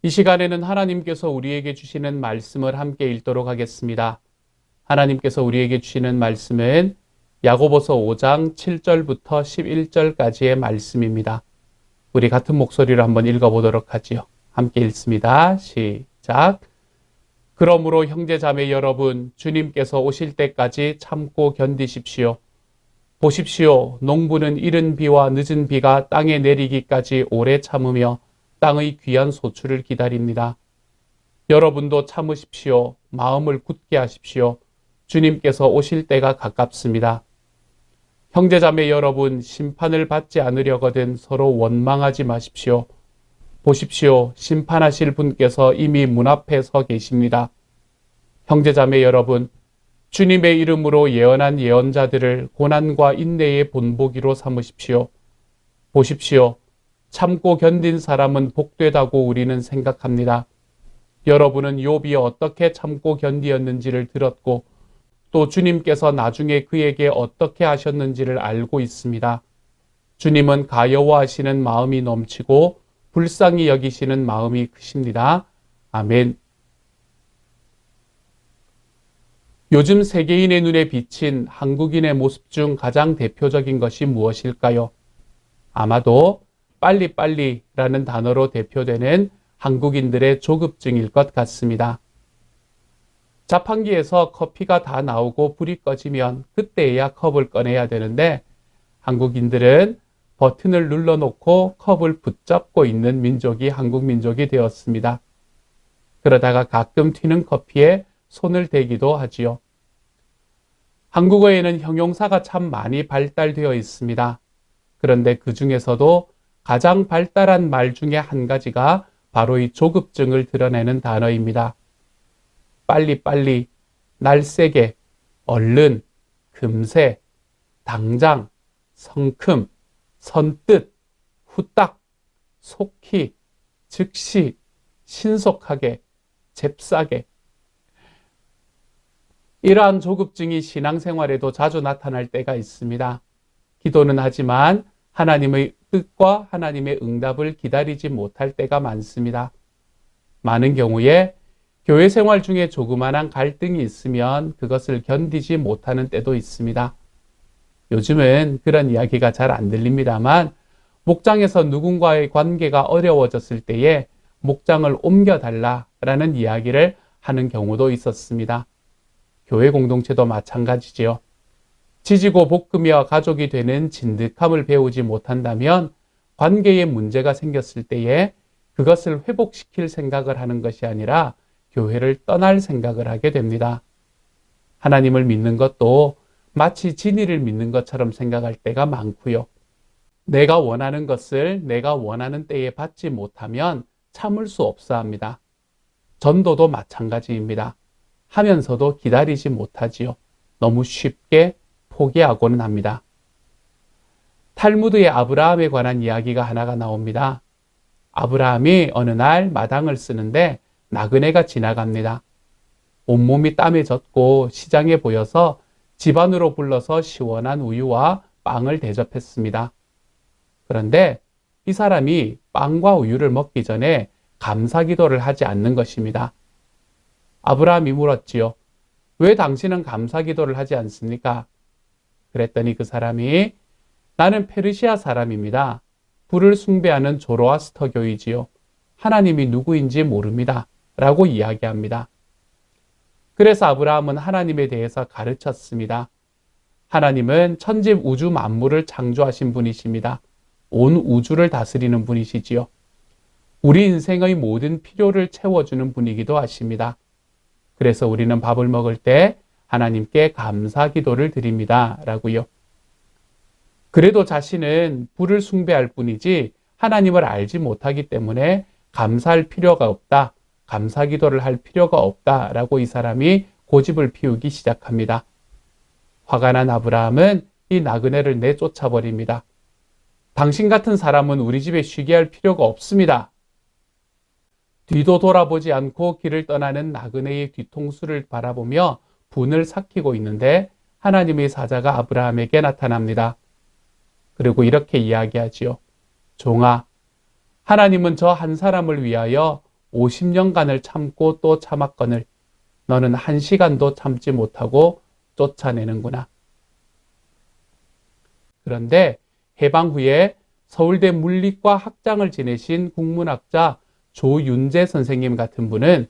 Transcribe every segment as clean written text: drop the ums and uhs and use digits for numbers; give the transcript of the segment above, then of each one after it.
이 시간에는 하나님께서 우리에게 주시는 말씀을 함께 읽도록 하겠습니다. 하나님께서 우리에게 주시는 말씀은 야고보서 5장 7절부터 11절까지의 말씀입니다. 우리 같은 목소리로 한번 읽어보도록 하지요. 함께 읽습니다. 시작. 그러므로 형제자매 여러분, 주님께서 오실 때까지 참고 견디십시오. 보십시오. 농부는 이른 비와 늦은 비가 땅에 내리기까지 오래 참으며 땅의 귀한 소출을 기다립니다. 여러분도 참으십시오. 마음을 굳게 하십시오. 주님께서 오실 때가 가깝습니다. 형제자매 여러분, 심판을 받지 않으려거든 서로 원망하지 마십시오. 보십시오. 심판하실 분께서 이미 문 앞에 서 계십니다. 형제자매 여러분, 주님의 이름으로 예언한 예언자들을 고난과 인내의 본보기로 삼으십시오. 보십시오. 참고 견딘 사람은 복되다고 우리는 생각합니다. 여러분은 욥이 어떻게 참고 견디었는지를 들었고 또 주님께서 나중에 그에게 어떻게 하셨는지를 알고 있습니다. 주님은 가여워하시는 마음이 넘치고 불쌍히 여기시는 마음이 크십니다. 아멘. 요즘 세계인의 눈에 비친 한국인의 모습 중 가장 대표적인 것이 무엇일까요? 아마도 빨리빨리라는 단어로 대표되는 한국인들의 조급증일 것 같습니다. 자판기에서 커피가 다 나오고 불이 꺼지면 그때야 컵을 꺼내야 되는데 한국인들은 버튼을 눌러놓고 컵을 붙잡고 있는 민족이 한국 민족이 되었습니다. 그러다가 가끔 튀는 커피에 손을 대기도 하지요. 한국어에는 형용사가 참 많이 발달되어 있습니다. 그런데 그 중에서도 가장 발달한 말 중에 한 가지가 바로 이 조급증을 드러내는 단어입니다. 빨리빨리, 날쌔게, 얼른, 금세, 당장, 성큼, 선뜻, 후딱, 속히, 즉시, 신속하게, 잽싸게. 이러한 조급증이 신앙생활에도 자주 나타날 때가 있습니다. 기도는 하지만 하나님의 뜻과 하나님의 응답을 기다리지 못할 때가 많습니다. 많은 경우에 교회 생활 중에 조그마한 갈등이 있으면 그것을 견디지 못하는 때도 있습니다. 요즘은 그런 이야기가 잘 안 들립니다만 목장에서 누군가의 관계가 어려워졌을 때에 목장을 옮겨달라라는 이야기를 하는 경우도 있었습니다. 교회 공동체도 마찬가지지요. 지지고 볶으며 가족이 되는 진득함을 배우지 못한다면 관계에 문제가 생겼을 때에 그것을 회복시킬 생각을 하는 것이 아니라 교회를 떠날 생각을 하게 됩니다. 하나님을 믿는 것도 마치 진리를 믿는 것처럼 생각할 때가 많고요. 내가 원하는 것을 내가 원하는 때에 받지 못하면 참을 수 없어 합니다. 전도도 마찬가지입니다. 하면서도 기다리지 못하지요. 너무 쉽게 포기하고는 합니다. 탈무드의 아브라함에 관한 이야기가 하나가 나옵니다. 아브라함이 어느 날 마당을 쓰는데 나그네가 지나갑니다. 온몸이 땀에 젖고 시장에 보여서 집 안으로 불러서 시원한 우유와 빵을 대접했습니다. 그런데 이 사람이 빵과 우유를 먹기 전에 감사 기도를 하지 않는 것입니다. 아브라함이 물었지요. 왜 당신은 감사 기도를 하지 않습니까? 그랬더니 그 사람이 나는 페르시아 사람입니다. 불을 숭배하는 조로아스터교이지요. 하나님이 누구인지 모릅니다. 라고 이야기합니다. 그래서 아브라함은 하나님에 대해서 가르쳤습니다. 하나님은 천지 우주 만물을 창조하신 분이십니다. 온 우주를 다스리는 분이시지요. 우리 인생의 모든 필요를 채워주는 분이기도 하십니다. 그래서 우리는 밥을 먹을 때 하나님께 감사 기도를 드립니다. 라고요. 그래도 자신은 불을 숭배할 뿐이지 하나님을 알지 못하기 때문에 감사할 필요가 없다. 감사 기도를 할 필요가 없다라고 이 사람이 고집을 피우기 시작합니다. 화가 난 아브라함은 이 나그네를 내쫓아 버립니다. 당신 같은 사람은 우리 집에 쉬게 할 필요가 없습니다. 뒤도 돌아보지 않고 길을 떠나는 나그네의 뒤통수를 바라보며 분을 삭히고 있는데 하나님의 사자가 아브라함에게 나타납니다. 그리고 이렇게 이야기하지요. 종아, 하나님은 저 한 사람을 위하여 50년간을 참고 또 참았거늘 너는 1시간도 참지 못하고 쫓아내는구나. 그런데 해방 후에 서울대 물리과 학장을 지내신 국문학자 조윤재 선생님 같은 분은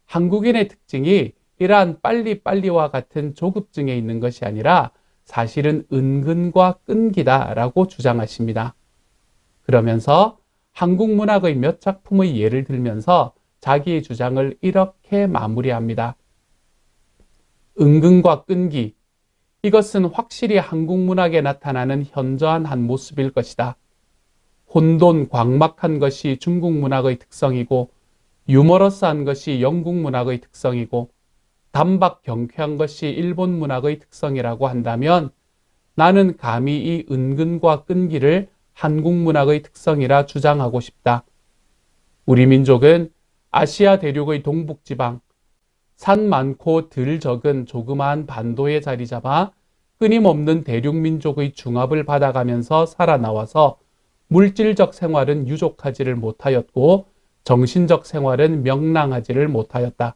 한국인의 특징이 이러한 빨리빨리와 같은 조급증에 있는 것이 아니라 사실은 은근과 끈기다라고 주장하십니다. 그러면서 한국 문학의 몇 작품의 예를 들면서 자기의 주장을 이렇게 마무리합니다. 은근과 끈기, 이것은 확실히 한국 문학에 나타나는 현저한 한 모습일 것이다. 혼돈, 광막한 것이 중국 문학의 특성이고 유머러스한 것이 영국 문학의 특성이고 단박 경쾌한 것이 일본 문학의 특성이라고 한다면 나는 감히 이 은근과 끈기를 한국 문학의 특성이라 주장하고 싶다. 우리 민족은 아시아 대륙의 동북지방, 산 많고 들 적은 조그마한 반도에 자리 잡아 끊임없는 대륙민족의 중압을 받아가면서 살아나와서 물질적 생활은 유족하지를 못하였고 정신적 생활은 명랑하지를 못하였다.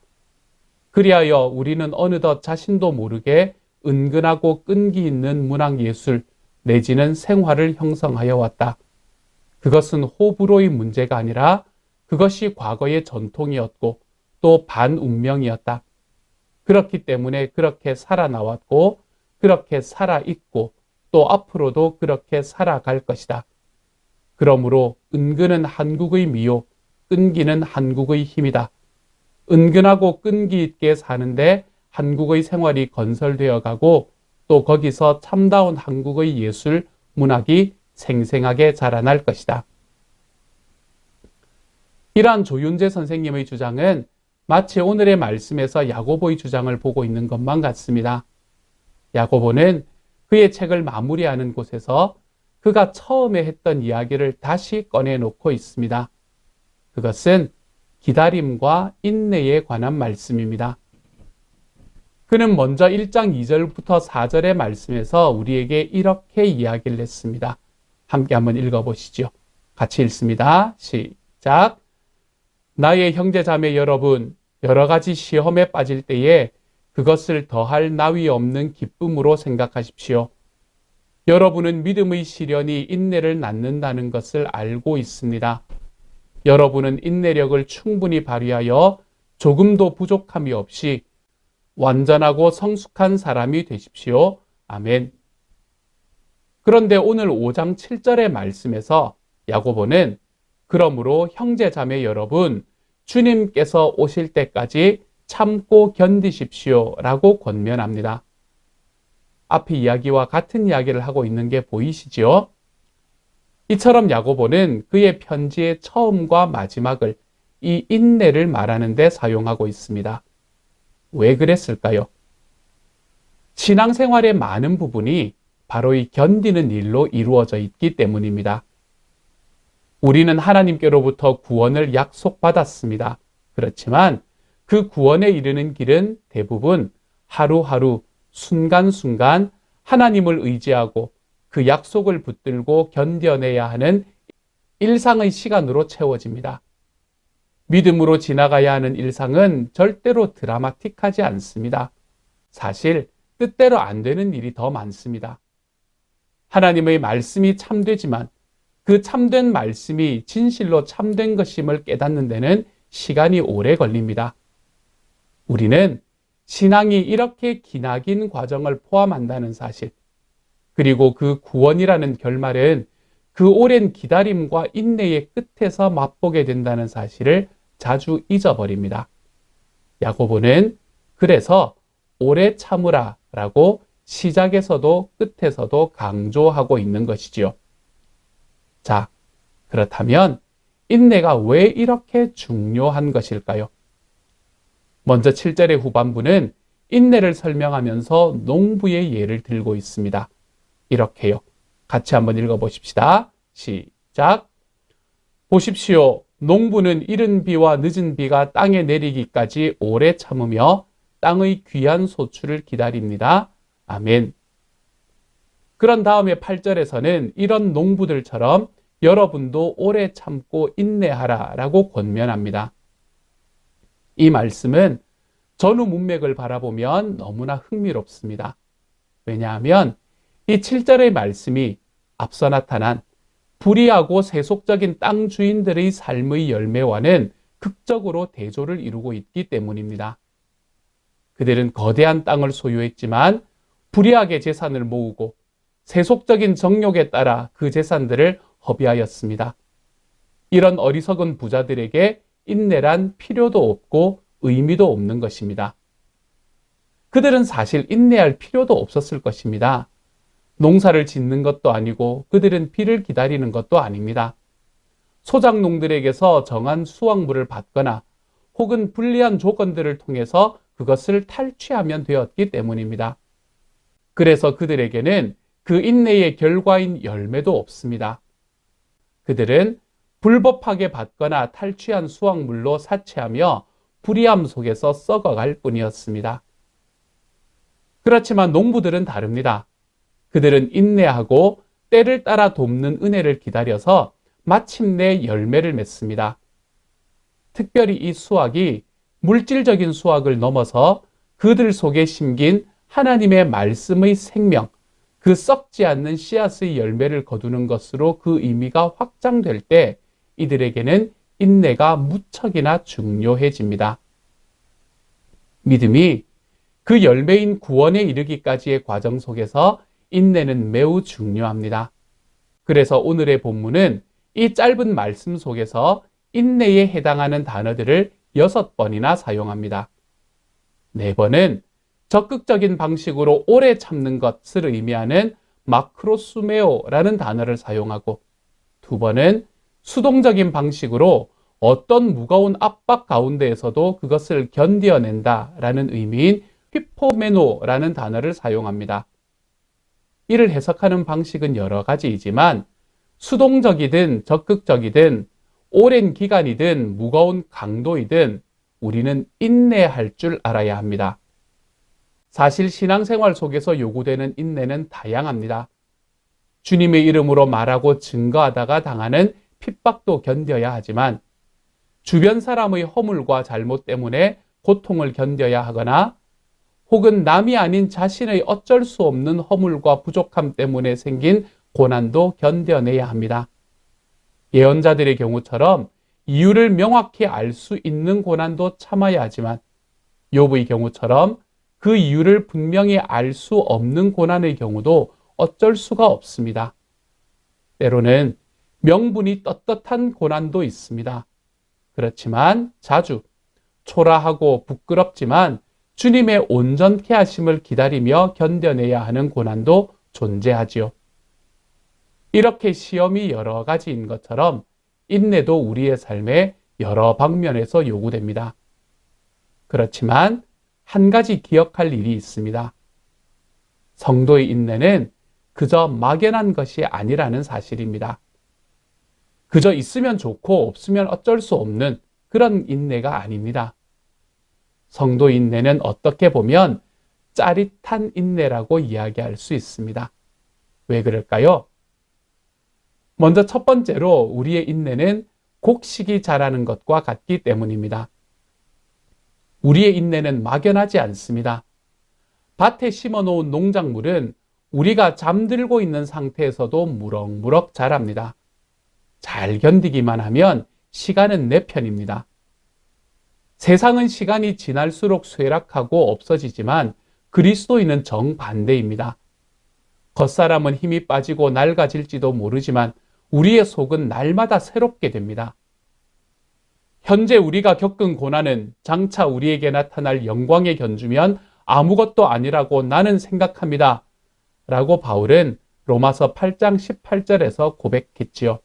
그리하여 우리는 어느덧 자신도 모르게 은근하고 끈기 있는 문학예술 내지는 생활을 형성하여 왔다. 그것은 호불호의 문제가 아니라 그것이 과거의 전통이었고 또 반운명이었다. 그렇기 때문에 그렇게 살아나왔고 그렇게 살아있고 또 앞으로도 그렇게 살아갈 것이다. 그러므로 은근은 한국의 미요, 끈기는 한국의 힘이다. 은근하고 끈기 있게 사는데 한국의 생활이 건설되어 가고 또 거기서 참다운 한국의 예술, 문학이 생생하게 자라날 것이다. 이러한 조윤재 선생님의 주장은 마치 오늘의 말씀에서 야고보의 주장을 보고 있는 것만 같습니다. 야고보는 그의 책을 마무리하는 곳에서 그가 처음에 했던 이야기를 다시 꺼내놓고 있습니다. 그것은 기다림과 인내에 관한 말씀입니다. 그는 먼저 1장 2절부터 4절의 말씀에서 우리에게 이렇게 이야기를 했습니다. 함께 한번 읽어보시죠. 같이 읽습니다. 시작. 나의 형제자매 여러분, 여러 가지 시험에 빠질 때에 그것을 더할 나위 없는 기쁨으로 생각하십시오. 여러분은 믿음의 시련이 인내를 낳는다는 것을 알고 있습니다. 여러분은 인내력을 충분히 발휘하여 조금도 부족함이 없이 완전하고 성숙한 사람이 되십시오. 아멘. 그런데 오늘 5장 7절의 말씀에서 야고보는 그러므로 형제자매 여러분, 주님께서 오실 때까지 참고 견디십시오 라고 권면합니다. 앞의 이야기와 같은 이야기를 하고 있는 게 보이시지요? 이처럼 야고보는 그의 편지의 처음과 마지막을 이 인내를 말하는 데 사용하고 있습니다. 왜 그랬을까요? 신앙생활의 많은 부분이 바로 이 견디는 일로 이루어져 있기 때문입니다. 우리는 하나님께로부터 구원을 약속받았습니다. 그렇지만 그 구원에 이르는 길은 대부분 하루하루 순간순간 하나님을 의지하고 그 약속을 붙들고 견뎌내야 하는 일상의 시간으로 채워집니다. 믿음으로 지나가야 하는 일상은 절대로 드라마틱하지 않습니다. 사실 뜻대로 안 되는 일이 더 많습니다. 하나님의 말씀이 참되지만 그 참된 말씀이 진실로 참된 것임을 깨닫는 데는 시간이 오래 걸립니다. 우리는 신앙이 이렇게 기나긴 과정을 포함한다는 사실, 그리고 그 구원이라는 결말은 그 오랜 기다림과 인내의 끝에서 맛보게 된다는 사실을 자주 잊어버립니다. 야고보는 그래서 오래 참으라 라고 시작에서도 끝에서도 강조하고 있는 것이지요. 자, 그렇다면 인내가 왜 이렇게 중요한 것일까요? 먼저 7절의 후반부는 인내를 설명하면서 농부의 예를 들고 있습니다. 이렇게요. 같이 한번 읽어보십시다. 시작. 보십시오. 농부는 이른 비와 늦은 비가 땅에 내리기까지 오래 참으며 땅의 귀한 소출을 기다립니다. 아멘. 그런 다음에 8절에서는 이런 농부들처럼 여러분도 오래 참고 인내하라라고 권면합니다. 이 말씀은 전후 문맥을 바라보면 너무나 흥미롭습니다. 왜냐하면 이 7절의 말씀이 앞서 나타난 불의하고 세속적인 땅 주인들의 삶의 열매와는 극적으로 대조를 이루고 있기 때문입니다. 그들은 거대한 땅을 소유했지만 불의하게 재산을 모으고 세속적인 정욕에 따라 그 재산들을 허비하였습니다. 이런 어리석은 부자들에게 인내란 필요도 없고 의미도 없는 것입니다. 그들은 사실 인내할 필요도 없었을 것입니다. 농사를 짓는 것도 아니고 그들은 비를 기다리는 것도 아닙니다. 소작농들에게서 정한 수확물을 받거나 혹은 불리한 조건들을 통해서 그것을 탈취하면 되었기 때문입니다. 그래서 그들에게는 그 인내의 결과인 열매도 없습니다. 그들은 불법하게 받거나 탈취한 수확물로 사치하며 불의함 속에서 썩어갈 뿐이었습니다. 그렇지만 농부들은 다릅니다. 그들은 인내하고 때를 따라 돕는 은혜를 기다려서 마침내 열매를 맺습니다. 특별히 이 수확이 물질적인 수확을 넘어서 그들 속에 심긴 하나님의 말씀의 생명, 그 썩지 않는 씨앗의 열매를 거두는 것으로 그 의미가 확장될 때 이들에게는 인내가 무척이나 중요해집니다. 믿음이 그 열매인 구원에 이르기까지의 과정 속에서 인내는 매우 중요합니다. 그래서 오늘의 본문은 이 짧은 말씀 속에서 인내에 해당하는 단어들을 6번이나 사용합니다. 4번은 적극적인 방식으로 오래 참는 것을 의미하는 마크로수메오라는 단어를 사용하고 2번은 수동적인 방식으로 어떤 무거운 압박 가운데에서도 그것을 견뎌낸다라는 의미인 휘포메노라는 단어를 사용합니다. 이를 해석하는 방식은 여러 가지이지만 수동적이든 적극적이든 오랜 기간이든 무거운 강도이든 우리는 인내할 줄 알아야 합니다. 사실 신앙생활 속에서 요구되는 인내는 다양합니다. 주님의 이름으로 말하고 증거하다가 당하는 핍박도 견뎌야 하지만 주변 사람의 허물과 잘못 때문에 고통을 견뎌야 하거나 혹은 남이 아닌 자신의 어쩔 수 없는 허물과 부족함 때문에 생긴 고난도 견뎌내야 합니다. 예언자들의 경우처럼 이유를 명확히 알 수 있는 고난도 참아야 하지만 욥의 경우처럼 그 이유를 분명히 알 수 없는 고난의 경우도 어쩔 수가 없습니다. 때로는 명분이 떳떳한 고난도 있습니다. 그렇지만 자주 초라하고 부끄럽지만 주님의 온전케 하심을 기다리며 견뎌내야 하는 고난도 존재하지요. 이렇게 시험이 여러 가지인 것처럼 인내도 우리의 삶에 여러 방면에서 요구됩니다. 그렇지만 한 가지 기억할 일이 있습니다. 성도의 인내는 그저 막연한 것이 아니라는 사실입니다. 그저 있으면 좋고 없으면 어쩔 수 없는 그런 인내가 아닙니다. 성도 인내는 어떻게 보면 짜릿한 인내라고 이야기할 수 있습니다. 왜 그럴까요? 먼저 첫 번째로 우리의 인내는 곡식이 자라는 것과 같기 때문입니다. 우리의 인내는 막연하지 않습니다. 밭에 심어놓은 농작물은 우리가 잠들고 있는 상태에서도 무럭무럭 자랍니다. 잘 견디기만 하면 시간은 내 편입니다. 세상은 시간이 지날수록 쇠락하고 없어지지만 그리스도인은 정반대입니다. 겉사람은 힘이 빠지고 낡아질지도 모르지만 우리의 속은 날마다 새롭게 됩니다. 현재 우리가 겪은 고난은 장차 우리에게 나타날 영광에 견주면 아무것도 아니라고 나는 생각합니다. 라고 바울은 로마서 8장 18절에서 고백했지요.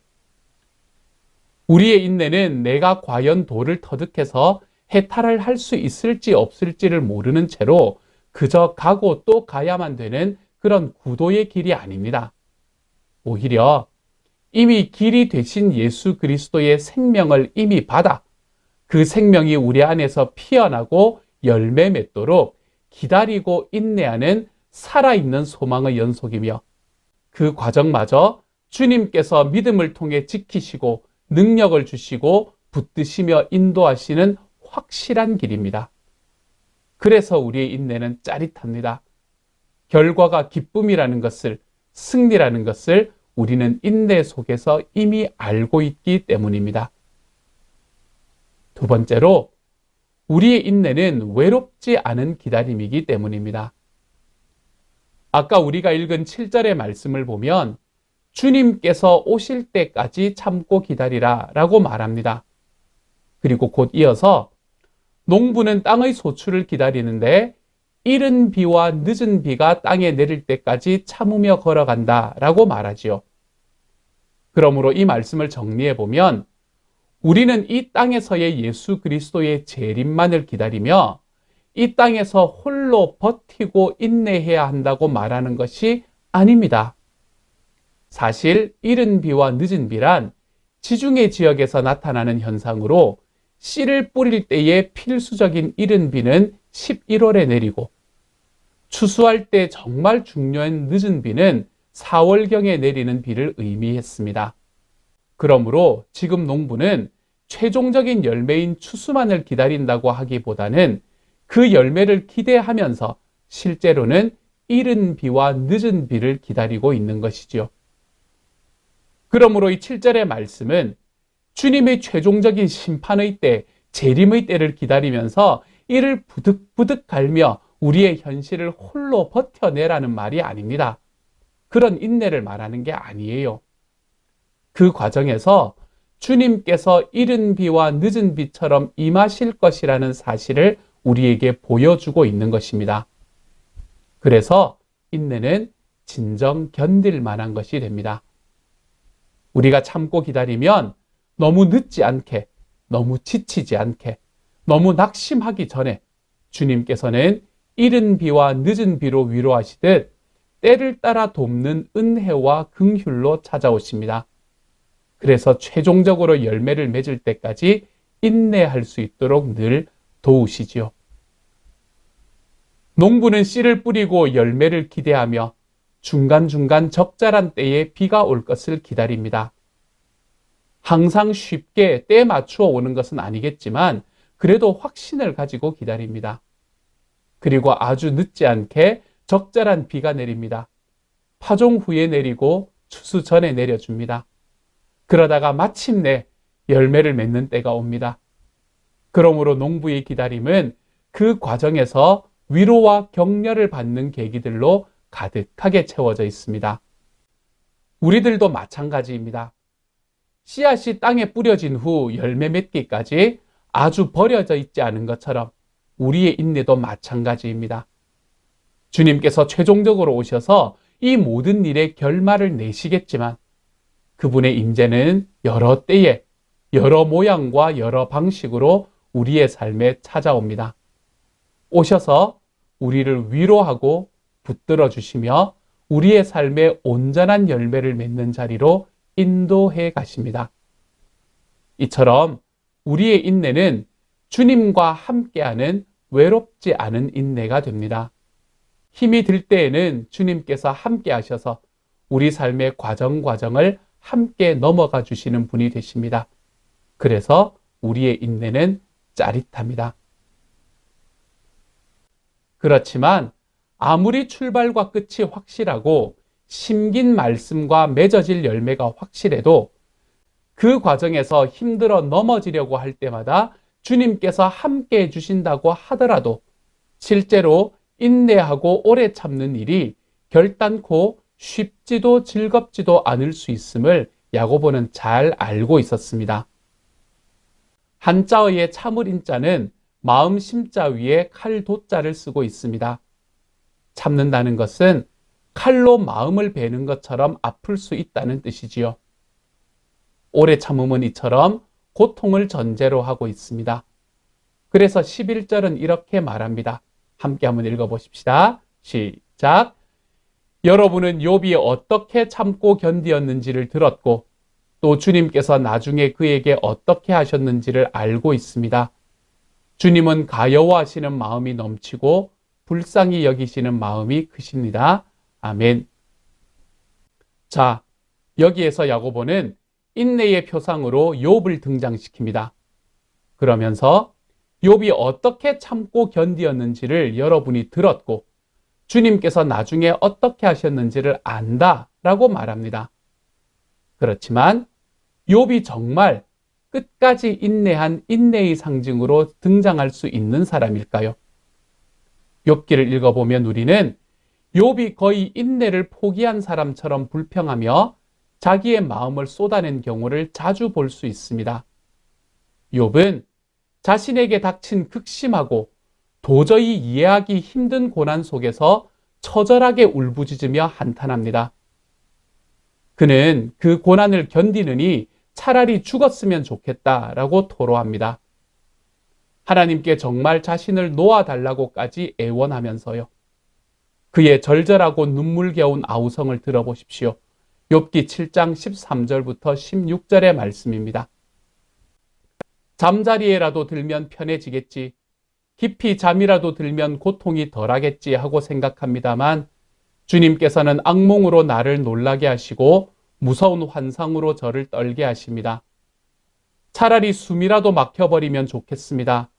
우리의 인내는 내가 과연 돌을 터득해서 해탈을 할 수 있을지 없을지를 모르는 채로 그저 가고 또 가야만 되는 그런 구도의 길이 아닙니다. 오히려 이미 길이 되신 예수 그리스도의 생명을 이미 받아 그 생명이 우리 안에서 피어나고 열매 맺도록 기다리고 인내하는 살아있는 소망의 연속이며 그 과정마저 주님께서 믿음을 통해 지키시고 능력을 주시고 붙드시며 인도하시는 확실한 길입니다. 그래서 우리의 인내는 짜릿합니다. 결과가 기쁨이라는 것을, 승리라는 것을 우리는 인내 속에서 이미 알고 있기 때문입니다. 두 번째로, 우리의 인내는 외롭지 않은 기다림이기 때문입니다. 아까 우리가 읽은 7절의 말씀을 보면 주님께서 오실 때까지 참고 기다리라 라고 말합니다. 그리고 곧 이어서 농부는 땅의 소출을 기다리는데 이른 비와 늦은 비가 땅에 내릴 때까지 참으며 걸어간다 라고 말하지요. 그러므로 이 말씀을 정리해 보면 우리는 이 땅에서의 예수 그리스도의 재림만을 기다리며 이 땅에서 홀로 버티고 인내해야 한다고 말하는 것이 아닙니다. 사실 이른 비와 늦은 비란 지중해 지역에서 나타나는 현상으로 씨를 뿌릴 때의 필수적인 이른 비는 11월에 내리고 추수할 때 정말 중요한 늦은 비는 4월경에 내리는 비를 의미했습니다. 그러므로 지금 농부는 최종적인 열매인 추수만을 기다린다고 하기보다는 그 열매를 기대하면서 실제로는 이른 비와 늦은 비를 기다리고 있는 것이지요. 그러므로 이 7절의 말씀은 주님의 최종적인 심판의 때, 재림의 때를 기다리면서 이를 부득부득 갈며 우리의 현실을 홀로 버텨내라는 말이 아닙니다. 그런 인내를 말하는 게 아니에요. 그 과정에서 주님께서 이른 비와 늦은 비처럼 임하실 것이라는 사실을 우리에게 보여주고 있는 것입니다. 그래서 인내는 진정 견딜 만한 것이 됩니다. 우리가 참고 기다리면 너무 늦지 않게, 너무 지치지 않게, 너무 낙심하기 전에 주님께서는 이른 비와 늦은 비로 위로하시듯 때를 따라 돕는 은혜와 긍휼로 찾아오십니다. 그래서 최종적으로 열매를 맺을 때까지 인내할 수 있도록 늘 도우시지요. 농부는 씨를 뿌리고 열매를 기대하며 중간중간 적절한 때에 비가 올 것을 기다립니다. 항상 쉽게 때 맞추어 오는 것은 아니겠지만 그래도 확신을 가지고 기다립니다. 그리고 아주 늦지 않게 적절한 비가 내립니다. 파종 후에 내리고 추수 전에 내려줍니다. 그러다가 마침내 열매를 맺는 때가 옵니다. 그러므로 농부의 기다림은 그 과정에서 위로와 격려를 받는 계기들로 가득하게 채워져 있습니다. 우리들도 마찬가지입니다. 씨앗이 땅에 뿌려진 후 열매 맺기까지 아주 버려져 있지 않은 것처럼 우리의 인내도 마찬가지입니다. 주님께서 최종적으로 오셔서 이 모든 일의 결말을 내시겠지만 그분의 임재는 여러 때에 여러 모양과 여러 방식으로 우리의 삶에 찾아옵니다. 오셔서 우리를 위로하고 붙들어 주시며 우리의 삶에 온전한 열매를 맺는 자리로 인도해 가십니다. 이처럼 우리의 인내는 주님과 함께하는 외롭지 않은 인내가 됩니다. 힘이 들 때에는 주님께서 함께 하셔서 우리 삶의 과정을 함께 넘어가 주시는 분이 되십니다. 그래서 우리의 인내는 짜릿합니다. 그렇지만 아무리 출발과 끝이 확실하고 심긴 말씀과 맺어질 열매가 확실해도 그 과정에서 힘들어 넘어지려고 할 때마다 주님께서 함께 해주신다고 하더라도 실제로 인내하고 오래 참는 일이 결단코 쉽지도 즐겁지도 않을 수 있음을 야고보는 잘 알고 있었습니다. 한자어의 참을 인자는 마음 심자 위에 칼 도자를 쓰고 있습니다. 참는다는 것은 칼로 마음을 베는 것처럼 아플 수 있다는 뜻이지요. 오래 참음은 이처럼 고통을 전제로 하고 있습니다. 그래서 11절은 이렇게 말합니다. 함께 한번 읽어보십시다. 시작. 여러분은 욥이 어떻게 참고 견디었는지를 들었고 또 주님께서 나중에 그에게 어떻게 하셨는지를 알고 있습니다. 주님은 가여워하시는 마음이 넘치고 불쌍히 여기시는 마음이 크십니다. 아멘. 자, 여기에서 야고보는 인내의 표상으로 욥을 등장시킵니다. 그러면서 욥이 어떻게 참고 견디었는지를 여러분이 들었고 주님께서 나중에 어떻게 하셨는지를 안다라고 말합니다. 그렇지만 욥이 정말 끝까지 인내한 인내의 상징으로 등장할 수 있는 사람일까요? 욥기를 읽어보면 우리는 욥이 거의 인내를 포기한 사람처럼 불평하며 자기의 마음을 쏟아낸 경우를 자주 볼 수 있습니다. 욥은 자신에게 닥친 극심하고 도저히 이해하기 힘든 고난 속에서 처절하게 울부짖으며 한탄합니다. 그는 그 고난을 견디느니 차라리 죽었으면 좋겠다라고 토로합니다. 하나님께 정말 자신을 놓아달라고까지 애원하면서요. 그의 절절하고 눈물겨운 아우성을 들어보십시오. 욥기 7장 13절부터 16절의 말씀입니다. 잠자리에라도 들면 편해지겠지. 깊이 잠이라도 들면 고통이 덜하겠지 하고 생각합니다만 주님께서는 악몽으로 나를 놀라게 하시고 무서운 환상으로 저를 떨게 하십니다. 차라리 숨이라도 막혀버리면 좋겠습니다.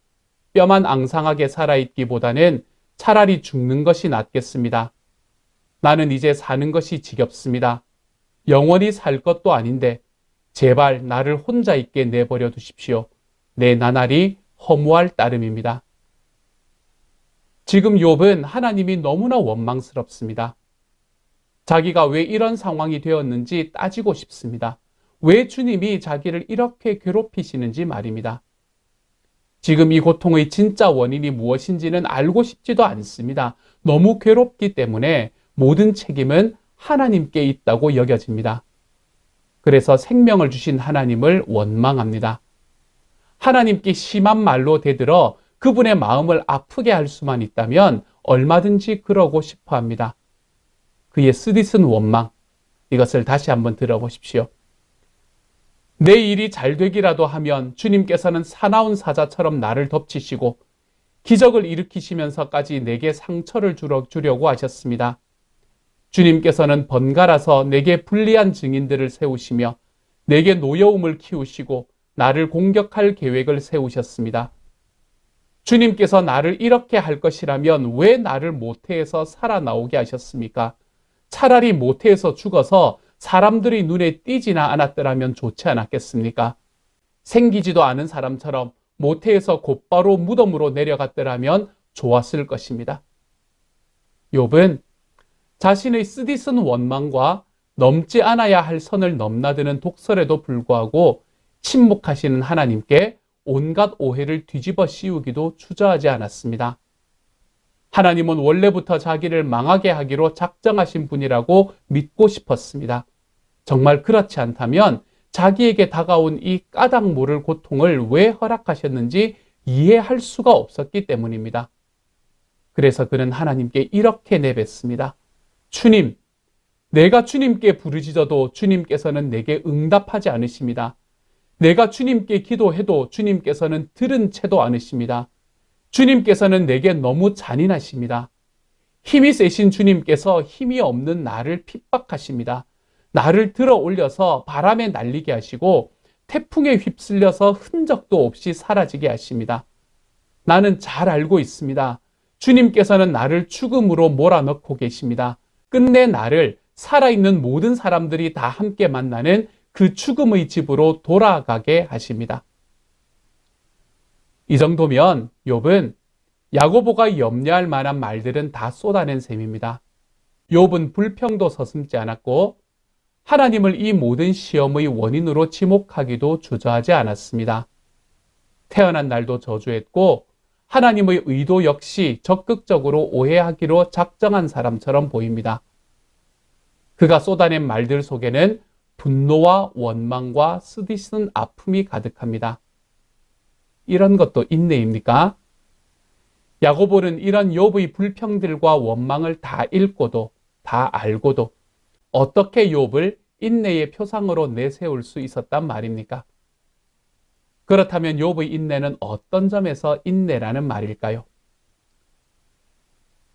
뼈만 앙상하게 살아있기보다는 차라리 죽는 것이 낫겠습니다. 나는 이제 사는 것이 지겹습니다. 영원히 살 것도 아닌데 제발 나를 혼자 있게 내버려 두십시오. 내 나날이 허무할 따름입니다. 지금 욥은 하나님이 너무나 원망스럽습니다. 자기가 왜 이런 상황이 되었는지 따지고 싶습니다. 왜 주님이 자기를 이렇게 괴롭히시는지 말입니다. 지금 이 고통의 진짜 원인이 무엇인지는 알고 싶지도 않습니다. 너무 괴롭기 때문에 모든 책임은 하나님께 있다고 여겨집니다. 그래서 생명을 주신 하나님을 원망합니다. 하나님께 심한 말로 대들어 그분의 마음을 아프게 할 수만 있다면 얼마든지 그러고 싶어 합니다. 그의 쓰디쓴 원망, 이것을 다시 한번 들어보십시오. 내 일이 잘 되기라도 하면 주님께서는 사나운 사자처럼 나를 덮치시고 기적을 일으키시면서까지 내게 상처를 주려고 하셨습니다. 주님께서는 번갈아서 내게 불리한 증인들을 세우시며 내게 노여움을 키우시고 나를 공격할 계획을 세우셨습니다. 주님께서 나를 이렇게 할 것이라면 왜 나를 모태에서 살아나오게 하셨습니까? 차라리 모태에서 죽어서 사람들이 눈에 띄지나 않았더라면 좋지 않았겠습니까? 생기지도 않은 사람처럼 모태에서 곧바로 무덤으로 내려갔더라면 좋았을 것입니다. 욥은 자신의 쓰디쓴 원망과 넘지 않아야 할 선을 넘나드는 독설에도 불구하고 침묵하시는 하나님께 온갖 오해를 뒤집어 씌우기도 주저하지 않았습니다. 하나님은 원래부터 자기를 망하게 하기로 작정하신 분이라고 믿고 싶었습니다. 정말 그렇지 않다면 자기에게 다가온 이 까닭 모를 고통을 왜 허락하셨는지 이해할 수가 없었기 때문입니다. 그래서 그는 하나님께 이렇게 내뱉습니다. 주님, 내가 주님께 부르짖어도 주님께서는 내게 응답하지 않으십니다. 내가 주님께 기도해도 주님께서는 들은 채도 않으십니다. 주님께서는 내게 너무 잔인하십니다. 힘이 세신 주님께서 힘이 없는 나를 핍박하십니다. 나를 들어 올려서 바람에 날리게 하시고 태풍에 휩쓸려서 흔적도 없이 사라지게 하십니다. 나는 잘 알고 있습니다. 주님께서는 나를 죽음으로 몰아넣고 계십니다. 끝내 나를 살아있는 모든 사람들이 다 함께 만나는 그 죽음의 집으로 돌아가게 하십니다. 이 정도면 욥은 야고보가 염려할 만한 말들은 다 쏟아낸 셈입니다. 욥은 불평도 서슴지 않았고 하나님을 이 모든 시험의 원인으로 지목하기도 주저하지 않았습니다. 태어난 날도 저주했고 하나님의 의도 역시 적극적으로 오해하기로 작정한 사람처럼 보입니다. 그가 쏟아낸 말들 속에는 분노와 원망과 쓰디쓴 아픔이 가득합니다. 이런 것도 인내입니까? 야고보는 이런 욥의 불평들과 원망을 다 읽고도 다 알고도 어떻게 욥을 인내의 표상으로 내세울 수 있었단 말입니까? 그렇다면 욥의 인내는 어떤 점에서 인내라는 말일까요?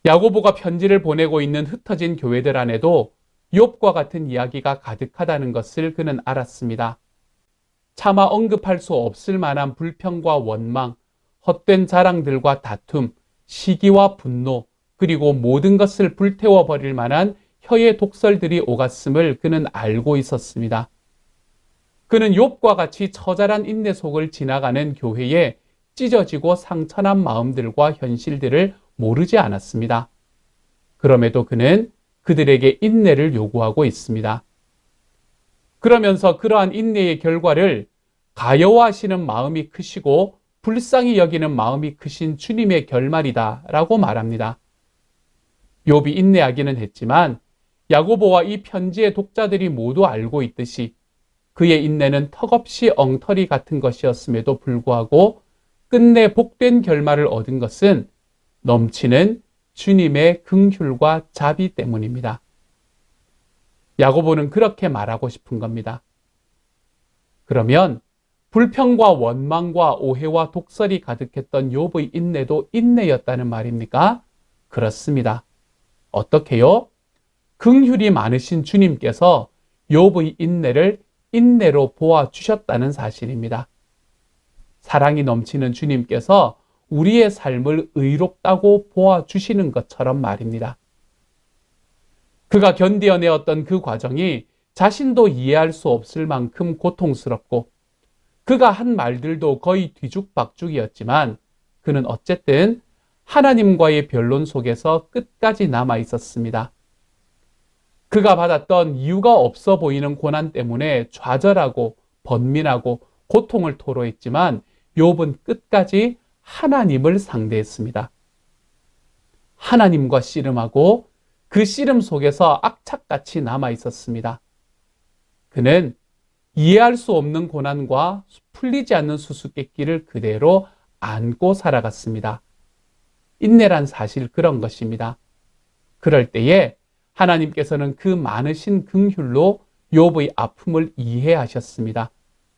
야고보가 편지를 보내고 있는 흩어진 교회들 안에도 욥과 같은 이야기가 가득하다는 것을 그는 알았습니다. 차마 언급할 수 없을 만한 불평과 원망, 헛된 자랑들과 다툼, 시기와 분노, 그리고 모든 것을 불태워버릴 만한 혀의 독설들이 오갔음을 그는 알고 있었습니다. 그는 욥과 같이 처절한 인내 속을 지나가는 교회에 찢어지고 상처난 마음들과 현실들을 모르지 않았습니다. 그럼에도 그는 그들에게 인내를 요구하고 있습니다. 그러면서 그러한 인내의 결과를 가여워하시는 마음이 크시고 불쌍히 여기는 마음이 크신 주님의 결말이다 라고 말합니다. 욥이 인내하기는 했지만 야고보와 이 편지의 독자들이 모두 알고 있듯이 그의 인내는 턱없이 엉터리 같은 것이었음에도 불구하고 끝내 복된 결말을 얻은 것은 넘치는 주님의 긍휼과 자비 때문입니다. 야고보는 그렇게 말하고 싶은 겁니다. 그러면 불평과 원망과 오해와 독설이 가득했던 욥의 인내도 인내였다는 말입니까? 그렇습니다. 어떻게요? 긍휼이 많으신 주님께서 욥의 인내를 인내로 보아주셨다는 사실입니다. 사랑이 넘치는 주님께서 우리의 삶을 의롭다고 보아주시는 것처럼 말입니다. 그가 견디어내었던 그 과정이 자신도 이해할 수 없을 만큼 고통스럽고 그가 한 말들도 거의 뒤죽박죽이었지만 그는 어쨌든 하나님과의 변론 속에서 끝까지 남아 있었습니다. 그가 받았던 이유가 없어 보이는 고난 때문에 좌절하고 번민하고 고통을 토로했지만 욥은 끝까지 하나님을 상대했습니다. 하나님과 씨름하고 그 씨름 속에서 악착같이 남아 있었습니다. 그는 이해할 수 없는 고난과 풀리지 않는 수수께끼를 그대로 안고 살아갔습니다. 인내란 사실 그런 것입니다. 그럴 때에 하나님께서는 그 많으신 긍휼로 욥의 아픔을 이해하셨습니다.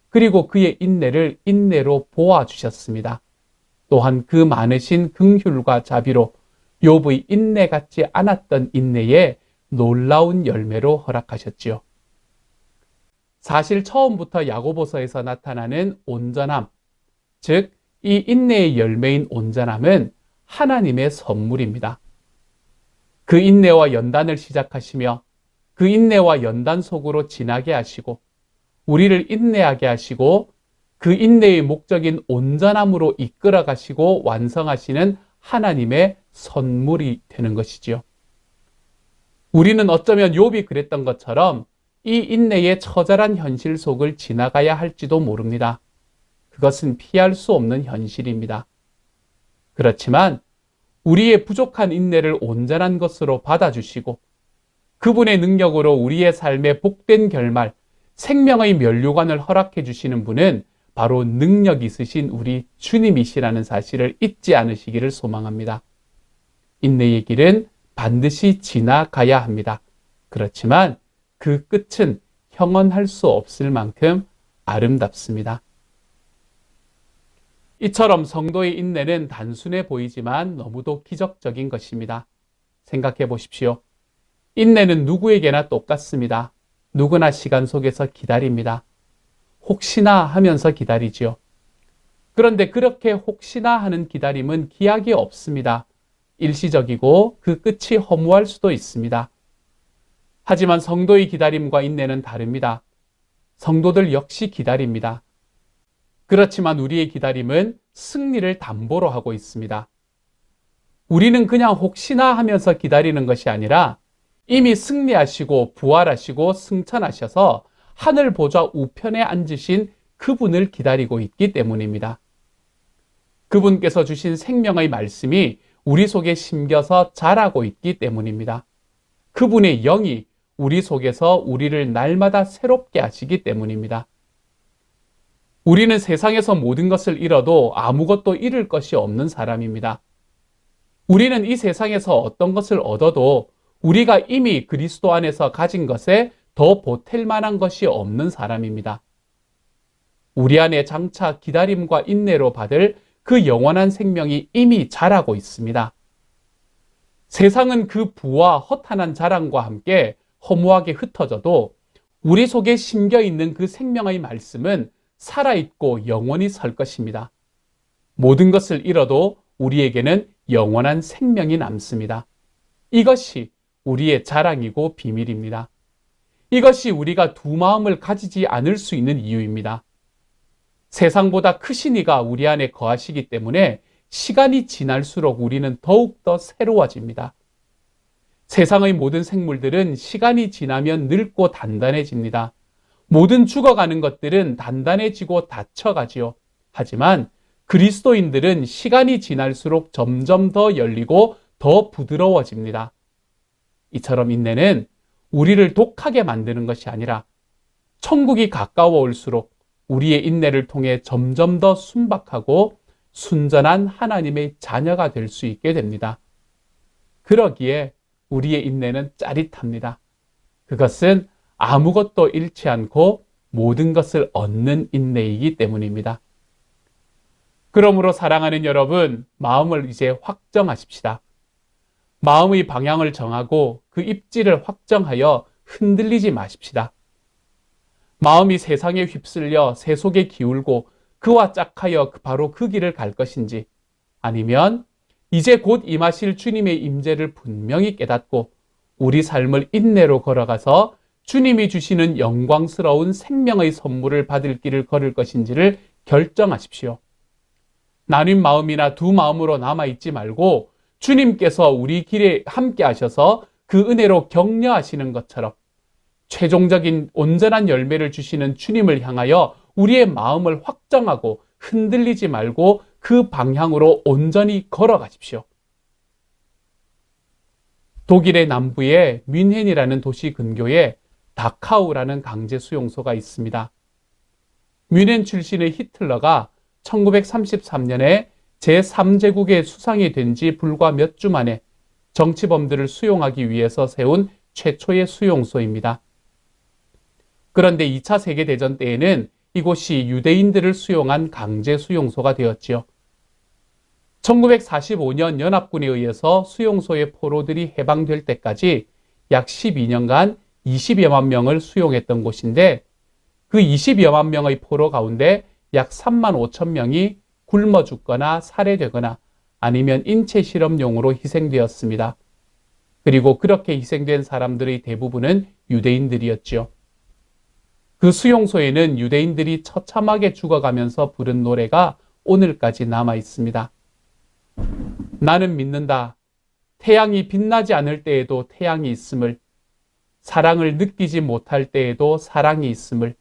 그리고 그의 인내를 인내로 보아주셨습니다. 또한 그 많으신 긍휼과 자비로 욥의 인내 같지 않았던 인내에 놀라운 열매로 허락하셨지요. 사실 처음부터 야고보서에서 나타나는 온전함, 즉 이 인내의 열매인 온전함은 하나님의 선물입니다. 그 인내와 연단을 시작하시며 그 인내와 연단 속으로 지나게 하시고 우리를 인내하게 하시고 그 인내의 목적인 온전함으로 이끌어 가시고 완성하시는 하나님의 선물이 되는 것이지요. 우리는 어쩌면 욥이 그랬던 것처럼 이 인내의 처절한 현실 속을 지나가야 할지도 모릅니다. 그것은 피할 수 없는 현실입니다. 그렇지만 우리의 부족한 인내를 온전한 것으로 받아주시고 그분의 능력으로 우리의 삶의 복된 결말, 생명의 면류관을 허락해 주시는 분은 바로 능력 있으신 우리 주님이시라는 사실을 잊지 않으시기를 소망합니다. 인내의 길은 반드시 지나가야 합니다. 그렇지만 그 끝은 형언할 수 없을 만큼 아름답습니다. 이처럼 성도의 인내는 단순해 보이지만 너무도 기적적인 것입니다. 생각해 보십시오. 인내는 누구에게나 똑같습니다. 누구나 시간 속에서 기다립니다. 혹시나 하면서 기다리지요. 그런데 그렇게 혹시나 하는 기다림은 기약이 없습니다. 일시적이고 그 끝이 허무할 수도 있습니다. 하지만 성도의 기다림과 인내는 다릅니다. 성도들 역시 기다립니다. 그렇지만 우리의 기다림은 승리를 담보로 하고 있습니다. 우리는 그냥 혹시나 하면서 기다리는 것이 아니라 이미 승리하시고 부활하시고 승천하셔서 하늘 보좌 우편에 앉으신 그분을 기다리고 있기 때문입니다. 그분께서 주신 생명의 말씀이 우리 속에 심겨서 자라고 있기 때문입니다. 그분의 영이 우리 속에서 우리를 날마다 새롭게 하시기 때문입니다. 우리는 세상에서 모든 것을 잃어도 아무것도 잃을 것이 없는 사람입니다. 우리는 이 세상에서 어떤 것을 얻어도 우리가 이미 그리스도 안에서 가진 것에 더 보탤 만한 것이 없는 사람입니다. 우리 안에 장차 기다림과 인내로 받을 그 영원한 생명이 이미 자라고 있습니다. 세상은 그 부와 허탄한 자랑과 함께 허무하게 흩어져도 우리 속에 심겨 있는 그 생명의 말씀은 살아있고 영원히 설 것입니다. 모든 것을 잃어도 우리에게는 영원한 생명이 남습니다. 이것이 우리의 자랑이고 비밀입니다. 이것이 우리가 두 마음을 가지지 않을 수 있는 이유입니다. 세상보다 크신 이가 우리 안에 거하시기 때문에 시간이 지날수록 우리는 더욱더 새로워집니다. 세상의 모든 생물들은 시간이 지나면 늙고 단단해집니다. 모든 죽어가는 것들은 단단해지고 다쳐가지요. 하지만 그리스도인들은 시간이 지날수록 점점 더 열리고 더 부드러워집니다. 이처럼 인내는 우리를 독하게 만드는 것이 아니라 천국이 가까워 올수록 우리의 인내를 통해 점점 더 순박하고 순전한 하나님의 자녀가 될 수 있게 됩니다. 그러기에 우리의 인내는 짜릿합니다. 그것은 아무것도 잃지 않고 모든 것을 얻는 인내이기 때문입니다. 그러므로 사랑하는 여러분, 마음을 이제 확정하십시다. 마음의 방향을 정하고 그 입지를 확정하여 흔들리지 마십시다. 마음이 세상에 휩쓸려 세속에 기울고 그와 짝하여 바로 그 길을 갈 것인지, 아니면 이제 곧 임하실 주님의 임재를 분명히 깨닫고 우리 삶을 인내로 걸어가서 주님이 주시는 영광스러운 생명의 선물을 받을 길을 걸을 것인지를 결정하십시오. 나뉜 마음이나 두 마음으로 남아있지 말고 주님께서 우리 길에 함께 하셔서 그 은혜로 격려하시는 것처럼 최종적인 온전한 열매를 주시는 주님을 향하여 우리의 마음을 확정하고 흔들리지 말고 그 방향으로 온전히 걸어가십시오. 독일의 남부에 뮌헨이라는 도시 근교에 다카우라는 강제 수용소가 있습니다. 뮌헨 출신의 히틀러가 1933년에 제3제국의 수상이 된 지 불과 몇 주 만에 정치범들을 수용하기 위해서 세운 최초의 수용소입니다. 그런데 2차 세계대전 때에는 이곳이 유대인들을 수용한 강제 수용소가 되었지요. 1945년 연합군에 의해서 수용소의 포로들이 해방될 때까지 약 12년간 20여만 명을 수용했던 곳인데, 그 20여만 명의 포로 가운데 약 3만 5천 명이 굶어 죽거나 살해되거나 아니면 인체 실험용으로 희생되었습니다. 그리고 그렇게 희생된 사람들의 대부분은 유대인들이었지요. 그 수용소에는 유대인들이 처참하게 죽어가면서 부른 노래가 오늘까지 남아 있습니다. 나는 믿는다. 태양이 빛나지 않을 때에도 태양이 있음을, 사랑을 느끼지 못할 때에도 사랑이 있음을,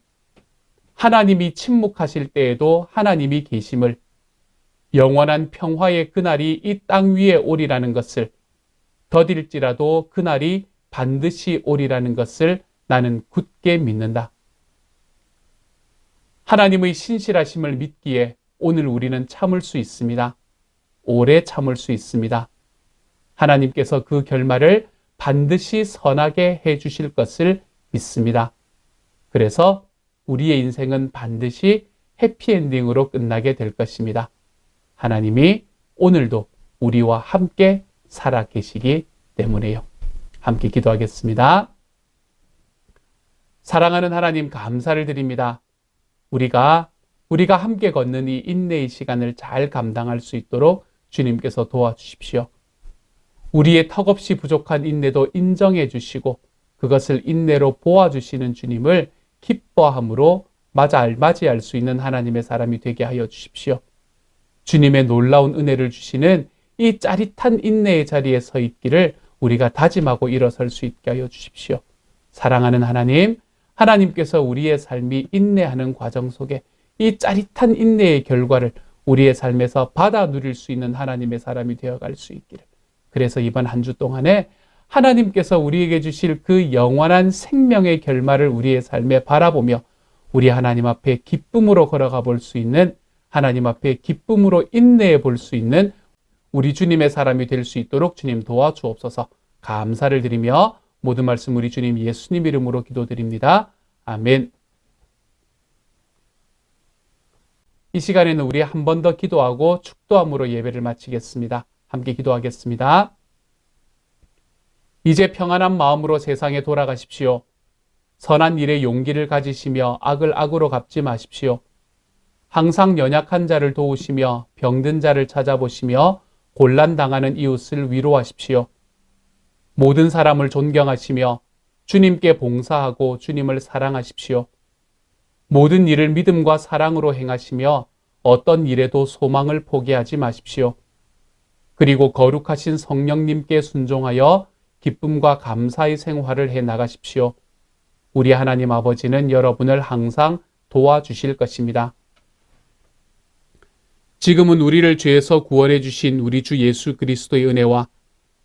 하나님이 침묵하실 때에도 하나님이 계심을, 영원한 평화의 그날이 이 땅 위에 오리라는 것을, 더딜지라도 그날이 반드시 오리라는 것을 나는 굳게 믿는다. 하나님의 신실하심을 믿기에 오늘 우리는 참을 수 있습니다. 오래 참을 수 있습니다. 하나님께서 그 결말을 반드시 선하게 해주실 것을 믿습니다. 그래서 우리의 인생은 반드시 해피엔딩으로 끝나게 될 것입니다. 하나님이 오늘도 우리와 함께 살아 계시기 때문에요. 함께 기도하겠습니다. 사랑하는 하나님, 감사를 드립니다. 우리가 함께 걷는 이 인내의 시간을 잘 감당할 수 있도록 주님께서 도와주십시오. 우리의 턱없이 부족한 인내도 인정해 주시고 그것을 인내로 보아주시는 주님을 기뻐함으로 맞이할 수 있는 하나님의 사람이 되게 하여 주십시오. 주님의 놀라운 은혜를 주시는 이 짜릿한 인내의 자리에 서 있기를 우리가 다짐하고 일어설 수 있게 하여 주십시오. 사랑하는 하나님, 하나님께서 우리의 삶이 인내하는 과정 속에 이 짜릿한 인내의 결과를 우리의 삶에서 받아 누릴 수 있는 하나님의 사람이 되어갈 수 있기를. 그래서 이번 한 주 동안에 하나님께서 우리에게 주실 그 영원한 생명의 결말을 우리의 삶에 바라보며 우리 하나님 앞에 기쁨으로 걸어가 볼 수 있는, 하나님 앞에 기쁨으로 인내해 볼 수 있는 우리 주님의 사람이 될 수 있도록 주님 도와주옵소서. 감사를 드리며 모든 말씀 우리 주님 예수님 이름으로 기도드립니다. 아멘. 이 시간에는 우리 한 번 더 기도하고 축도함으로 예배를 마치겠습니다. 함께 기도하겠습니다. 이제 평안한 마음으로 세상에 돌아가십시오. 선한 일에 용기를 가지시며 악을 악으로 갚지 마십시오. 항상 연약한 자를 도우시며 병든 자를 찾아보시며 곤란당하는 이웃을 위로하십시오. 모든 사람을 존경하시며 주님께 봉사하고 주님을 사랑하십시오. 모든 일을 믿음과 사랑으로 행하시며 어떤 일에도 소망을 포기하지 마십시오. 그리고 거룩하신 성령님께 순종하여 기쁨과 감사의 생활을 해 나가십시오. 우리 하나님 아버지는 여러분을 항상 도와주실 것입니다. 지금은 우리를 죄에서 구원해 주신 우리 주 예수 그리스도의 은혜와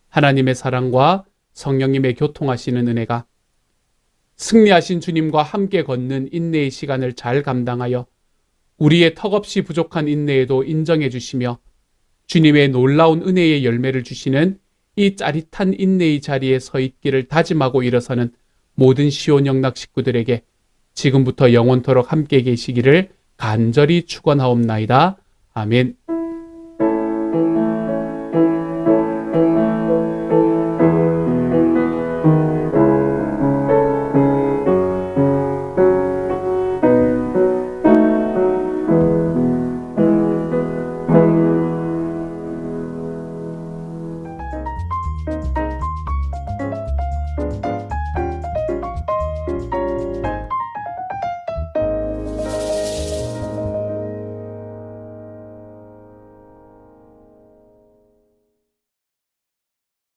하나님의 사랑과 성령님의 교통하시는 은혜가 승리하신 주님과 함께 걷는 인내의 시간을 잘 감당하여 우리의 턱없이 부족한 인내에도 인정해 주시며 주님의 놀라운 은혜의 열매를 주시는 이 짜릿한 인내의 자리에 서 있기를 다짐하고 일어서는 모든 시온 영락 식구들에게 지금부터 영원토록 함께 계시기를 간절히 축원하옵나이다. 아멘.